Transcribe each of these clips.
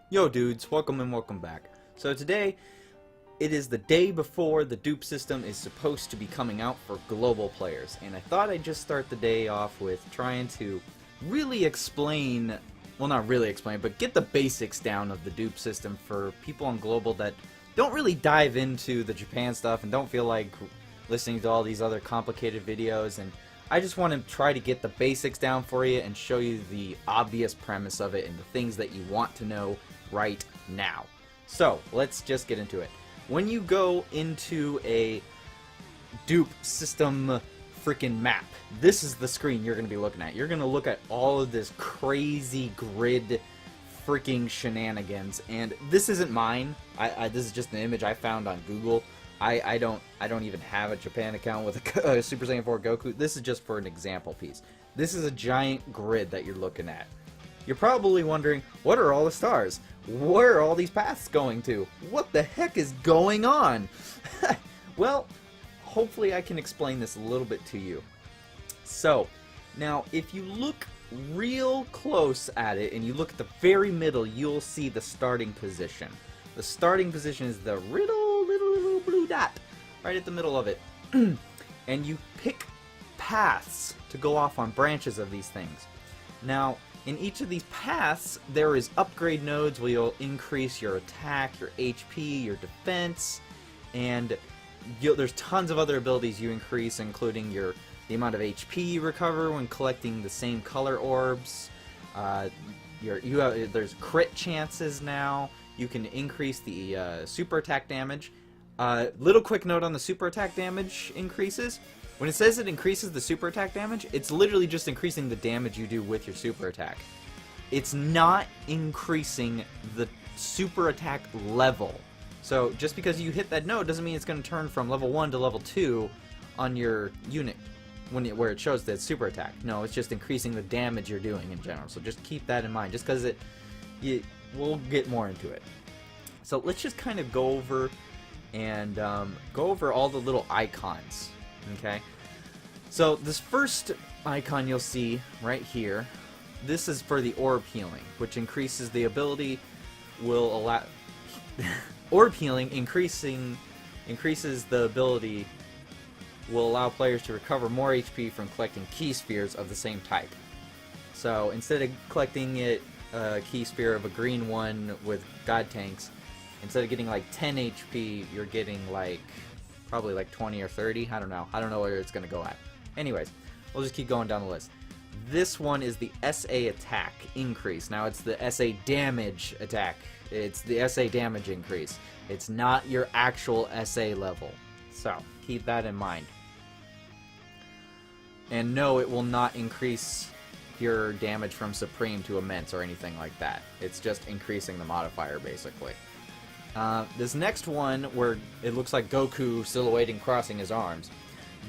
Yo dudes, welcome and welcome back. So today, it is the day before the Dupe System is supposed to be coming out for global players, and I thought I'd just start the day off with trying to really explain, well not really explain, but get the basics down of the Dupe System for people on global that don't really dive into the Japan stuff and don't feel like listening to all these other complicated videos, and I just want to try to get the basics down for you and show you the obvious premise of it and the things that you want to know right now. So, let's just get into it. When you go into a Dupe System freaking map, this is the screen you're going to be looking at. You're going to look at all of this crazy grid freaking shenanigans, and this isn't mine. This is just an image I found on Google. I don't even have a Japan account with a Super Saiyan 4 Goku. This is just for an example piece. This is a giant grid that you're looking at. You're probably wondering, what are all the stars? Where are all these paths going to? What the heck is going on? Well, hopefully I can explain this a little bit to you. So, now if you look real close at it and you look at the very middle, you'll see the starting position. The starting position is the little blue dot right at the middle of it. And you pick paths to go off on branches of these things. Now, in each of these paths, there is upgrade nodes where you'll increase your attack, your HP, your defense, and there's tons of other abilities you increase, including the amount of HP you recover when collecting the same color orbs. There's crit chances now. You can increase the super attack damage. Little quick note on the super attack damage increases. When it says it increases the super attack damage, it's literally just increasing the damage you do with your super attack. It's not increasing the super attack level. So just because you hit that node doesn't mean it's going to turn from level 1 to level 2 on your unit where it shows that super attack. No, it's just increasing the damage you're doing in general. So just keep that in mind. Just because we'll get more into it. So let's just kind of go over and go over all the little icons. Okay, so this first icon you'll see right here, this is for the orb healing, which increases the ability, will allow orb healing increases the ability, will allow players to recover more HP from collecting key spheres of the same type. So instead of collecting a key sphere of a green one with god tanks, instead of getting like 10 HP, you're getting like probably like 20 or 30. I don't know where it's gonna go at. Anyways, we'll just keep going down the list. This one is the SA attack increase. Now it's the SA damage attack. It's the SA damage increase. It's not your actual SA level. So keep that in mind. And no, it will not increase your damage from Supreme to Immense or anything like that. It's just increasing the modifier basically. This next one, where it looks like Goku silhouetting crossing his arms,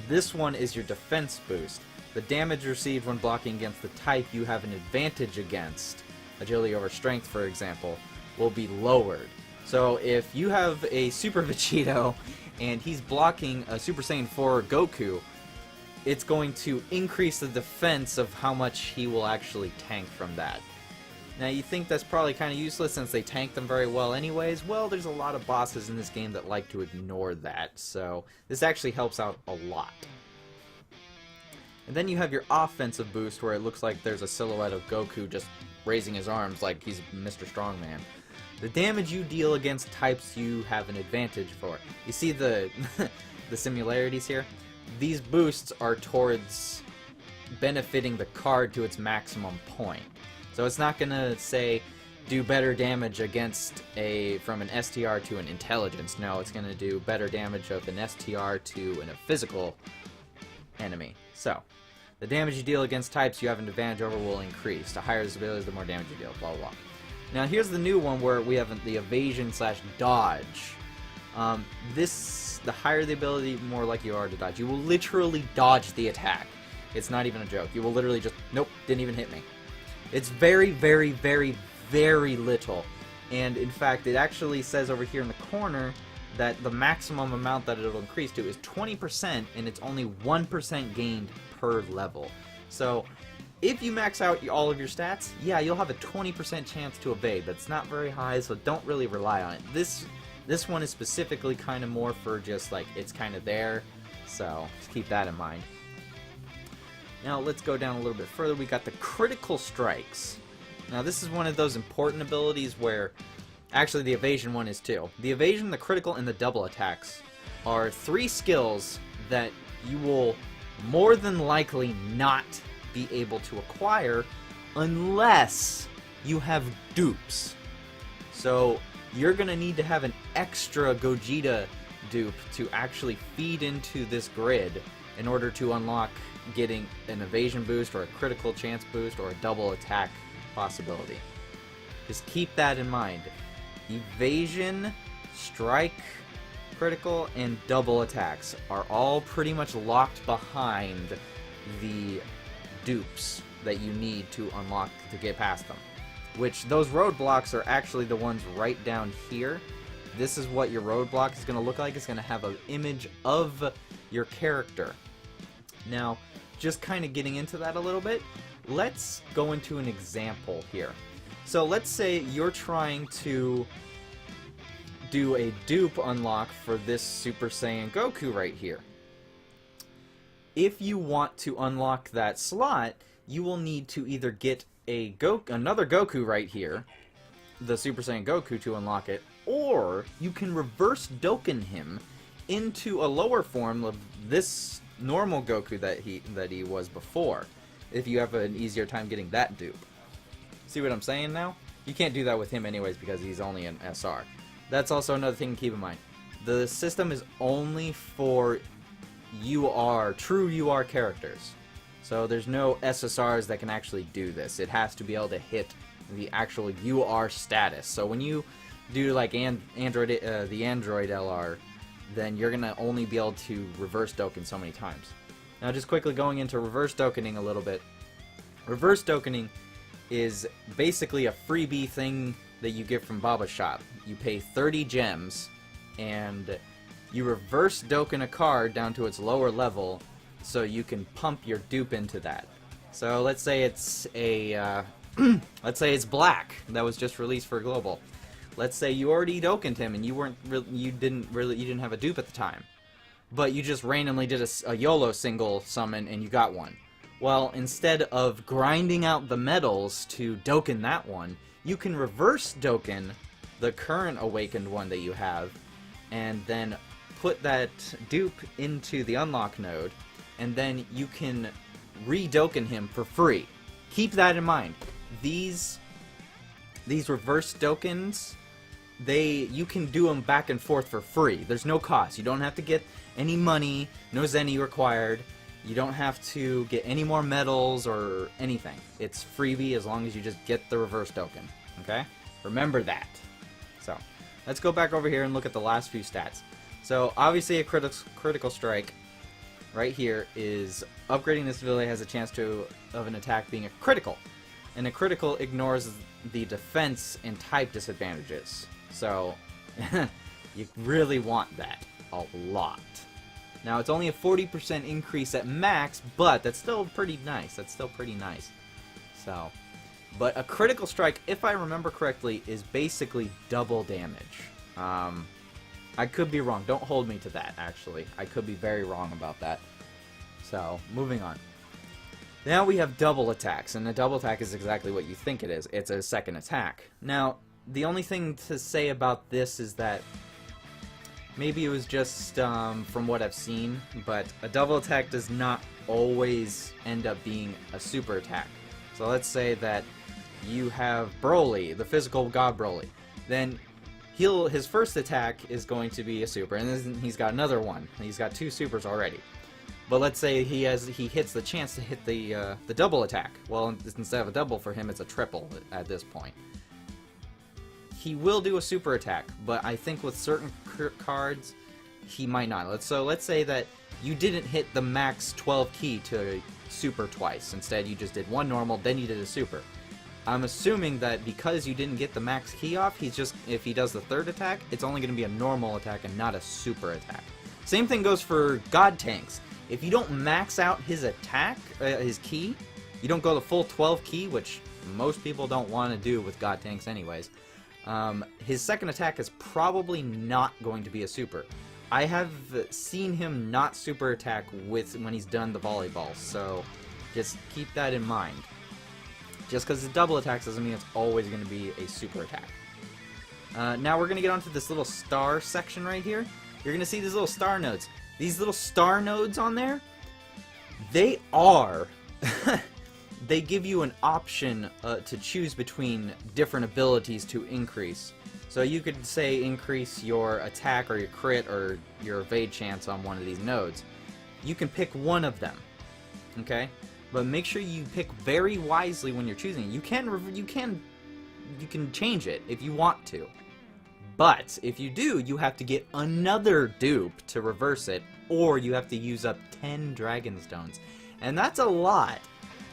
this one is your defense boost. The damage received when blocking against the type you have an advantage against, agility over strength for example, will be lowered. So if you have a Super Vegito and he's blocking a Super Saiyan 4 Goku, it's going to increase the defense of how much he will actually tank from that. Now you think that's probably kind of useless since they tank them very well anyways. Well, there's a lot of bosses in this game that like to ignore that, so this actually helps out a lot. And then you have your offensive boost where it looks like there's a silhouette of Goku just raising his arms like he's Mr. Strongman. The damage you deal against types you have an advantage for. You see the the similarities here? These boosts are towards benefiting the card to its maximum point. So it's not going to say do better damage against from an STR to an intelligence. No, it's going to do better damage of an STR to a physical enemy. So, the damage you deal against types you have an advantage over will increase. The higher this ability, the more damage you deal, blah blah blah. Now here's the new one where we have the evasion / dodge. The higher the ability, more likely you are to dodge. You will literally dodge the attack. It's not even a joke. You will literally just, nope, didn't even hit me. It's very, very, very, very little. And in fact, it actually says over here in the corner that the maximum amount that it'll increase to is 20%, and it's only 1% gained per level. So If you max out all of your stats, yeah, you'll have a 20% chance to evade, but it's not very high, so don't really rely on it. This one is specifically kind of more for just, like, it's kind of there, so just keep that in mind. Now, let's go down a little bit further. We got the critical strikes. Now, this is one of those important abilities where, actually, the evasion one is too. The evasion, the critical, and the double attacks are 3 skills that you will more than likely not be able to acquire unless you have dupes. So you're gonna need to have an extra Gogeta dupe to actually feed into this grid in order to unlock getting an evasion boost or a critical chance boost or a double attack possibility. Just keep that in mind. Evasion, strike, critical, and double attacks are all pretty much locked behind the dupes that you need to unlock to get past them. Which, those roadblocks are actually the ones right down here. This is what your roadblock is going to look like. It's going to have an image of your character. Now, just kind of getting into that a little bit, let's go into an example here. So let's say you're trying to do a dupe unlock for this Super Saiyan Goku right here. If you want to unlock that slot, you will need to either get another Goku right here, the Super Saiyan Goku, to unlock it, or you can reverse Dokkan him into a lower form of this normal Goku that he was before, if you have an easier time getting that dupe. See what I'm saying now? You can't do that with him anyways because he's only an SR. That's also another thing to keep in mind. The system is only for true UR characters. So there's no SSRs that can actually do this. It has to be able to hit the actual UR status. So when you do like the Android LR, then you're gonna only be able to reverse Dokkan so many times. Now, just quickly going into reverse Dokkaning a little bit. Reverse Dokkaning is basically a freebie thing that you get from Baba's shop. You pay 30 gems, and you reverse Dokkan a card down to its lower level, so you can pump your dupe into that. So let's say it's a, let's say it's Black that was just released for Global. Let's say you already Dokkaned him and you didn't have a dupe at the time, but you just randomly did a YOLO single summon and you got one. Well, instead of grinding out the medals to Dokkan that one, you can reverse Dokkan the current awakened one that you have, and then put that dupe into the unlock node, and then you can re-Dokkan him for free. Keep that in mind. These reverse Dokkans, you can do them back and forth for free. There's no cost. You don't have to get any money, no Zenny required. You don't have to get any more medals or anything. It's freebie as long as you just get the reverse Dokkan. Okay? Remember that. So, let's go back over here and look at the last few stats. So, obviously a critical strike right here is upgrading this ability has a chance of an attack being a critical. And a critical ignores the defense and type disadvantages. So, you really want that a lot. Now, it's only a 40% increase at max, but that's still pretty nice. That's still pretty nice. So, but a critical strike, if I remember correctly, is basically double damage. I could be wrong. Don't hold me to that, actually. I could be very wrong about that. So, moving on. Now we have double attacks, and a double attack is exactly what you think it is. It's a second attack. Now, the only thing to say about this is that maybe it was just from what I've seen, but a double attack does not always end up being a super attack. So let's say that you have Broly, the physical god Broly. Then his first attack is going to be a super, and then he's got another one. He's got 2 supers already. But let's say he hits the chance to hit the double attack. Well, instead of a double for him, it's a triple at this point. He will do a super attack, but I think with certain cards, he might not. So let's say that you didn't hit the max 12 key to super twice. Instead, you just did one normal, then you did a super. I'm assuming that because you didn't get the max key off, if he does the third attack, it's only going to be a normal attack and not a super attack. Same thing goes for God Tanks. If you don't max out his attack, his key, You don't go the full 12 key, which most people don't want to do with God Tanks anyways. His second attack is probably not going to be a super. I have seen him not super attack when he's done the volleyball, so just keep that in mind. Just because the double attacks doesn't mean it's always going to be a super attack. Now we're going to get onto this little star section right here. You're going to see these little star nodes. These little star nodes on there, they are... they give you an option to choose between different abilities to increase. So you could say increase your attack or your crit or your evade chance on one of these nodes. You can pick one of them, okay? But make sure you pick very wisely when you're choosing it. You can change it if you want to. But if you do, you have to get another dupe to reverse it, or you have to use up 10 Dragon Stones. And that's a lot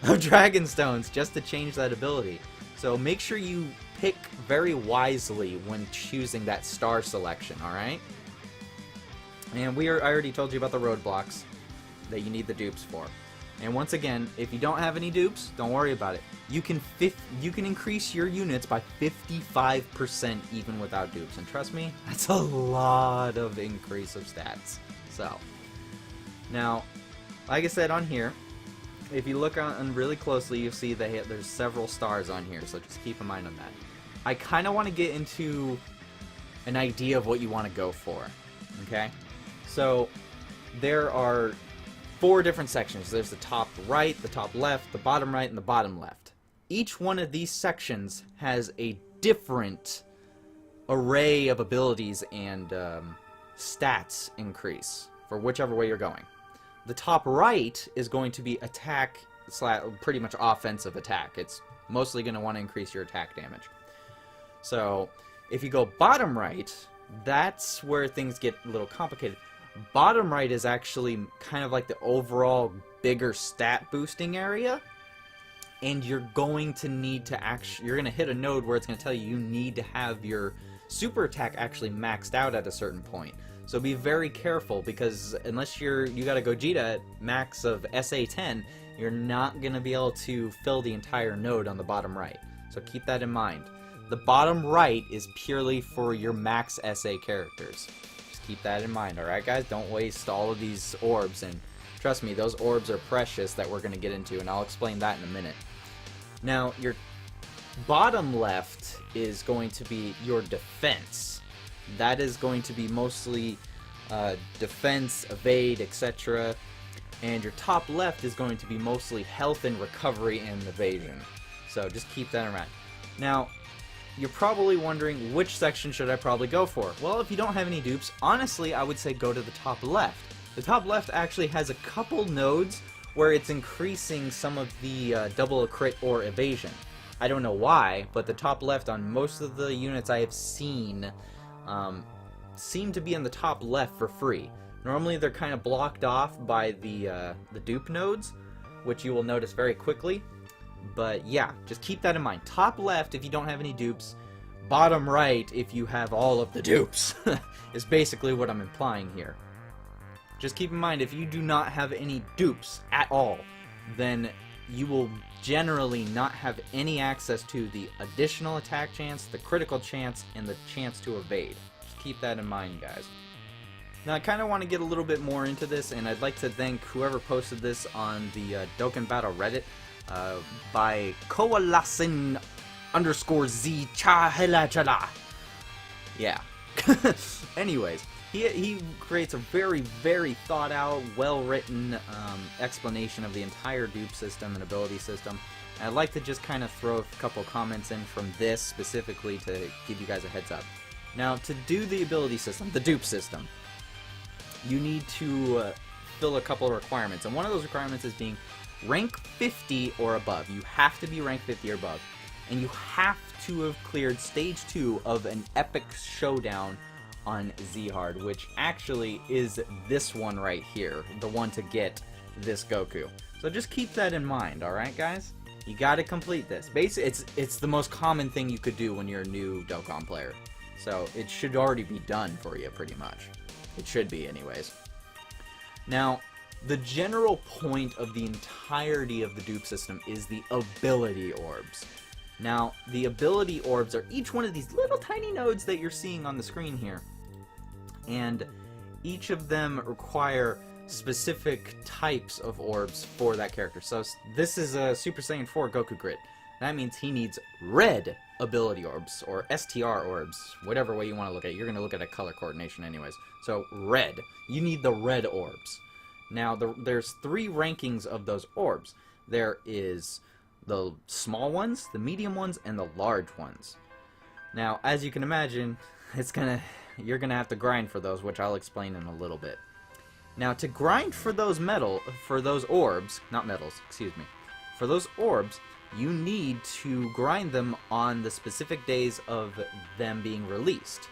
of Dragon Stones just to change that ability. So make sure you pick very wisely when choosing that star selection, alright? And I already told you about the roadblocks that you need the dupes for. And once again, if you don't have any dupes, don't worry about it. You can increase your units by 55% even without dupes. And trust me, that's a lot of increase of stats. So, now, like I said on here, if you look on really closely, you'll see that there's several stars on here, so just keep in mind on that. I kind of want to get into an idea of what you want to go for, okay? So, there are 4 different sections. There's the top right, the top left, the bottom right, and the bottom left. Each one of these sections has a different array of abilities and stats increase for whichever way you're going. The top right is going to be attack / pretty much offensive attack. It's mostly going to want to increase your attack damage. So if you go bottom right, that's where things get a little complicated. Bottom right is actually kind of like the overall bigger stat boosting area, and you're going to need to you're going to hit a node where it's going to tell you need to have your super attack actually maxed out at a certain point. So be very careful, because unless you got a Gogeta at max of SA10, you're not going to be able to fill the entire node on the bottom right. So keep that in mind. The bottom right is purely for your max SA characters. Just keep that in mind, alright guys? Don't waste all of these orbs, and trust me, those orbs are precious that we're going to get into, and I'll explain that in a minute. Now, your bottom left is going to be your defense. That is going to be mostly defense, evade, etc. And your top left is going to be mostly health and recovery and evasion. So just keep that in mind. Now, you're probably wondering, which section should I probably go for? Well, if you don't have any dupes, honestly, I would say go to the top left. The top left actually has a couple nodes where it's increasing some of the double crit or evasion. I don't know why, but the top left on most of the units I have seen seem to be in the top left for free. Normally they're kind of blocked off by the dupe nodes, which you will notice very quickly. But yeah, just keep that in mind. Top left if you don't have any dupes, bottom right if you have all of the dupes, is basically what I'm implying here. Just keep in mind, if you do not have any dupes at all, then you will generally not have any access to the additional attack chance, the critical chance, and the chance to evade. Just keep that in mind, guys. Now, I kind of want to get a little bit more into this, and I'd like to thank whoever posted this on the Dokkan Battle Reddit by Koalasin _Z Chahelachala. Yeah. Anyways, he creates a very, very thought out, well-written explanation of the entire dupe system and ability system. And I'd like to just kind of throw a couple comments in from this specifically to give you guys a heads up. Now, to do the ability system, the dupe system, you need to fill a couple of requirements. And one of those requirements is being rank 50 or above. You have to be rank 50 or above. And you have to have cleared stage 2 of an epic showdown on Z-Hard, which actually is this one right here, the one to get this Goku. So just keep that in mind, alright guys? You gotta complete this. Basically, it's the most common thing you could do when you're a new Dokkan player. So it should already be done for you, pretty much. It should be, anyways. Now, the general point of the entirety of the dupe system is the ability orbs. Now, the ability orbs are each one of these little tiny nodes that you're seeing on the screen here. And each of them require specific types of orbs for that character. So this is a Super Saiyan 4 Goku grid. That means he needs red ability orbs, or STR orbs, whatever way you want to look at it. You're going to look at a color coordination anyways. So red. You need the red orbs. Now, there's 3 rankings of those orbs. There is the small ones, the medium ones, and the large ones. Now, as you can imagine, you're gonna have to grind for those, which I'll explain in a little bit. Now, to grind for those orbs, not metals, excuse me, for those orbs, you need to grind them on the specific days of them being released.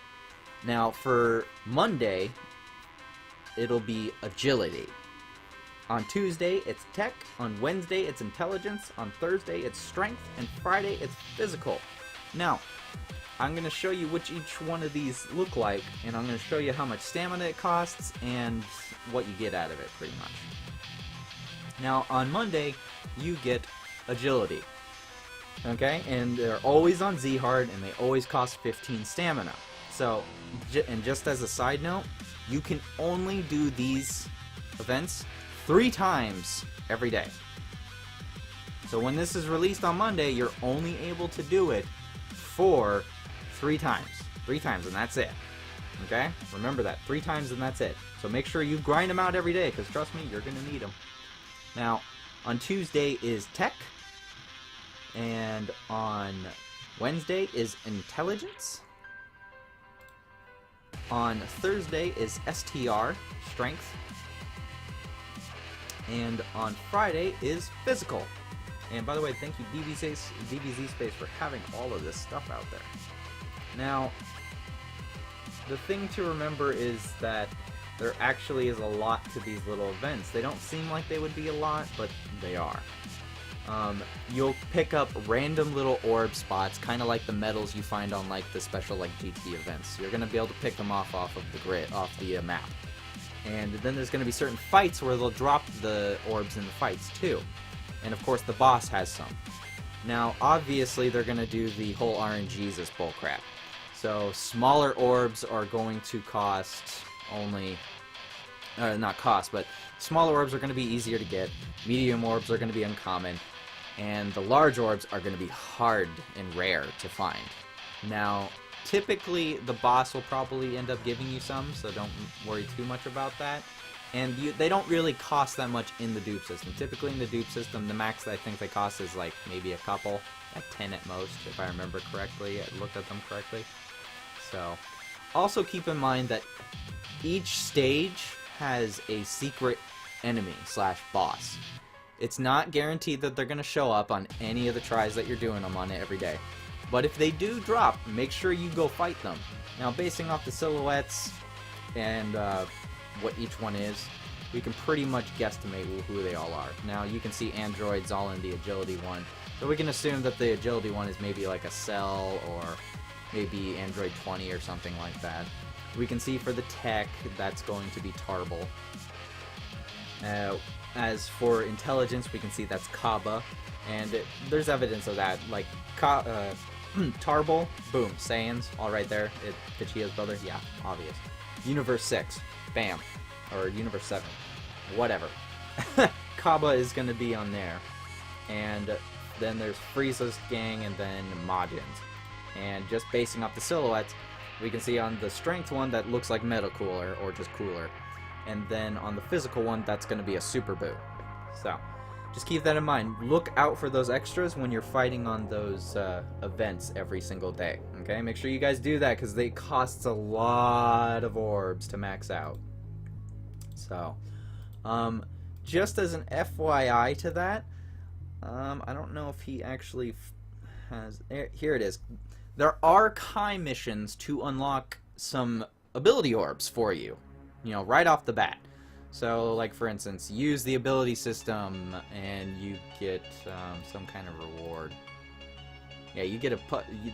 Now, for Monday, it'll be agility. On Tuesday, it's tech. On Wednesday, it's intelligence. On Thursday, it's strength. And Friday, it's physical. Now, I'm going to show you which each one of these look like, and I'm going to show you how much stamina it costs and what you get out of it, pretty much. Now, on Monday, you get agility. Okay? And they're always on Z-Hard, and they always cost 15 stamina. So, and just as a side note, you can only do these events 3 times every day. So when this is released on Monday, you're only able to do it for 3 times. 3 times, and that's it. Okay? Remember that. 3 times, and that's it. So make sure you grind them out every day, because trust me, you're going to need them. Now, on Tuesday is tech, and on Wednesday is intelligence. On Thursday is STR, strength. And on Friday is physical. And by the way, thank you DBZ Space for having all of this stuff out there. Now, the thing to remember is that there actually is a lot to these little events. They don't seem like they would be a lot, but they are. You'll pick up random little orb spots, kind of like the medals you find on like the special like GT events. You're gonna be able to pick them off of the grid, off the map. And then there's going to be certain fights where they'll drop the orbs in the fights too. And of course the boss has some. Now obviously they're going to do the whole RNGesus bullcrap. So smaller orbs are going to cost only, not cost, but smaller orbs are going to be easier to get. Medium orbs are going to be uncommon. And the large orbs are going to be hard and rare to find. Now, typically, the boss will probably end up giving you some, so don't worry too much about that. And they don't really cost that much in the dupe system. Typically in the dupe system, the max that I think they cost is like maybe a couple, like 10 at most, if I remember correctly. I looked at them correctly. So, also keep in mind that each stage has a secret enemy / boss. It's not guaranteed that they're going to show up on any of the tries that you're doing them on it every day. But if they do drop, make sure you go fight them. Now, basing off the silhouettes and what each one is, we can pretty much guesstimate who they all are. Now, you can see androids all in the agility one, so we can assume that the agility one is maybe like a Cell or maybe Android 20 or something like that. We can see for the tech, that's going to be Tarble. As for intelligence, we can see that's Kaba, and there's evidence of that, like Tarble, boom, Saiyans, all right there. Vachia's brother, yeah, obvious. Universe 6, bam, or Universe 7, whatever. Kaba is going to be on there, and then there's Frieza's gang, and then Majin's. And just basing off the silhouettes, we can see on the strength one that looks like Metal Cooler, or just Cooler. And then on the physical one, that's going to be a Super Boo. So, just keep that in mind. Look out for those extras when you're fighting on those events every single day. Okay, make sure you guys do that because they cost a lot of orbs to max out. So, just as an FYI to that, I don't know if he actually has. Here it is. There are Kai missions to unlock some ability orbs for you. You know, right off the bat. So, like for instance, use the ability system and you get some kind of reward. Yeah, you get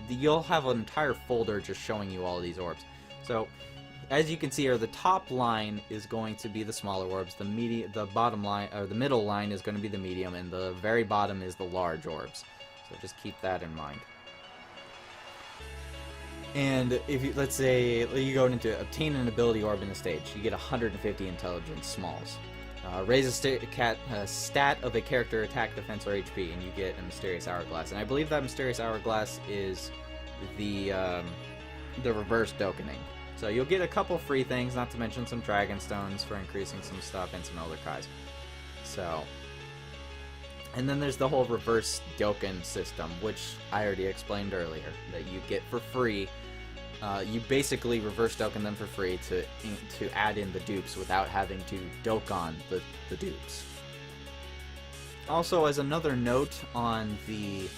you'll have an entire folder just showing you all of these orbs. So, as you can see here, the top line is going to be the smaller orbs, the bottom line, or the middle line is going to be the medium, and the very bottom is the large orbs. So just keep that in mind. And if you, let's say you go into obtain an ability orb in the stage, you get 150 intelligence smalls. Raise a stat of a character attack, defense, or HP, and you get a mysterious hourglass. And I believe that mysterious hourglass is the reverse dokkaning. So you'll get a couple free things, not to mention some dragon stones for increasing some stuff and some elder kais. So, and then there's the whole reverse dokkan system, which I already explained earlier, that you get for free. You basically reverse dokkan them for free to add in the dupes without having to dokkan the dupes. Also, as another note on the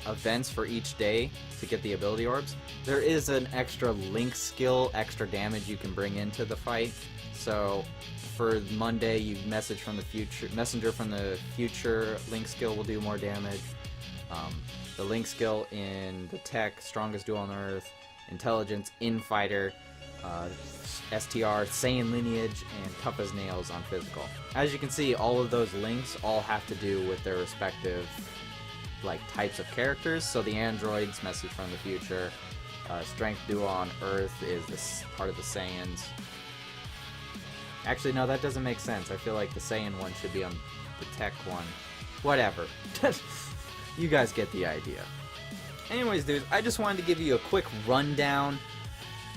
events for each day to get the ability orbs, there is an extra link skill, extra damage you can bring into the fight. So for Monday, you messenger from the future link skill will do more damage. The link skill in the tech, strongest duel on earth, intelligence, infighter, STR, Saiyan lineage, and tough as nails on physical. As you can see, all of those links all have to do with their respective types of characters. So the androids, message from the future, strength duel on earth is this part of the Saiyans. Actually, no, that doesn't make sense. I feel like the Saiyan one should be on the tech one. Whatever. You guys get the idea. Anyways, dudes, I just wanted to give you a quick rundown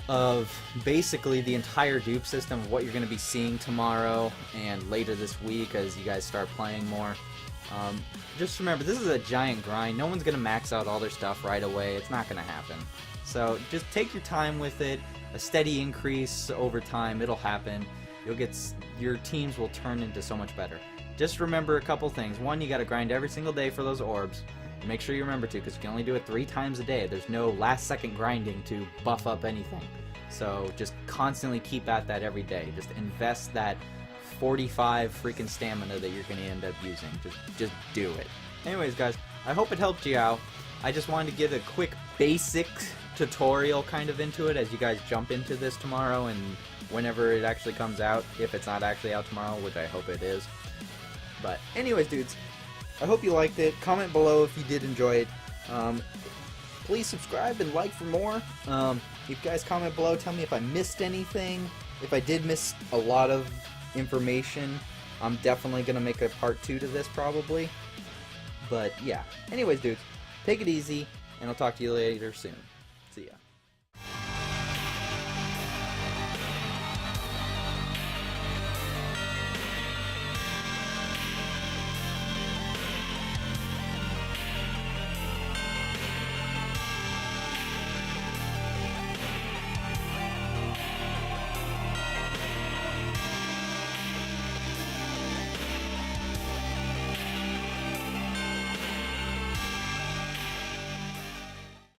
of basically the entire dupe system, of what you're going to be seeing tomorrow and later this week as you guys start playing more. Just remember, this is a giant grind. No one's going to max out all their stuff right away. It's not going to happen. So just take your time with it. A steady increase over time. It'll happen. Your teams will turn into so much better. Just remember a couple things. One, you got to grind every single day for those orbs. Make sure you remember to, because you can only do it 3 times a day. There's no last-second grinding to buff up anything. So just constantly keep at that every day. Just invest that 45 freaking stamina that you're going to end up using. Just do it. Anyways, guys, I hope it helped you out. I just wanted to get a quick basic tutorial kind of into it as you guys jump into this tomorrow and whenever it actually comes out, if it's not actually out tomorrow, which I hope it is. But anyways, dudes, I hope you liked it. Comment below if you did enjoy it. Please subscribe and like for more. If you guys comment below, tell me if I missed anything. If I did miss a lot of information, I'm definitely going to make a part 2 to this probably. But yeah. Anyways, dudes, take it easy, and I'll talk to you later soon.